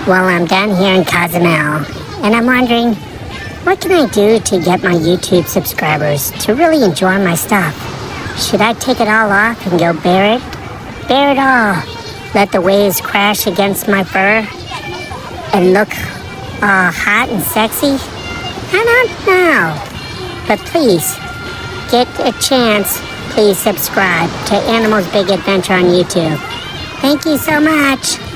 Well, I'm down here in Cozumel, and I'm wondering, what can I do to get my YouTube subscribers to really enjoy my stuff? Should I take it all off and go bare it? Bare it all. Let the waves crash against my fur and look all hot and sexy? I don't know. But please, get a chance, please subscribe to Animals Big Adventure on YouTube. Thank you so much.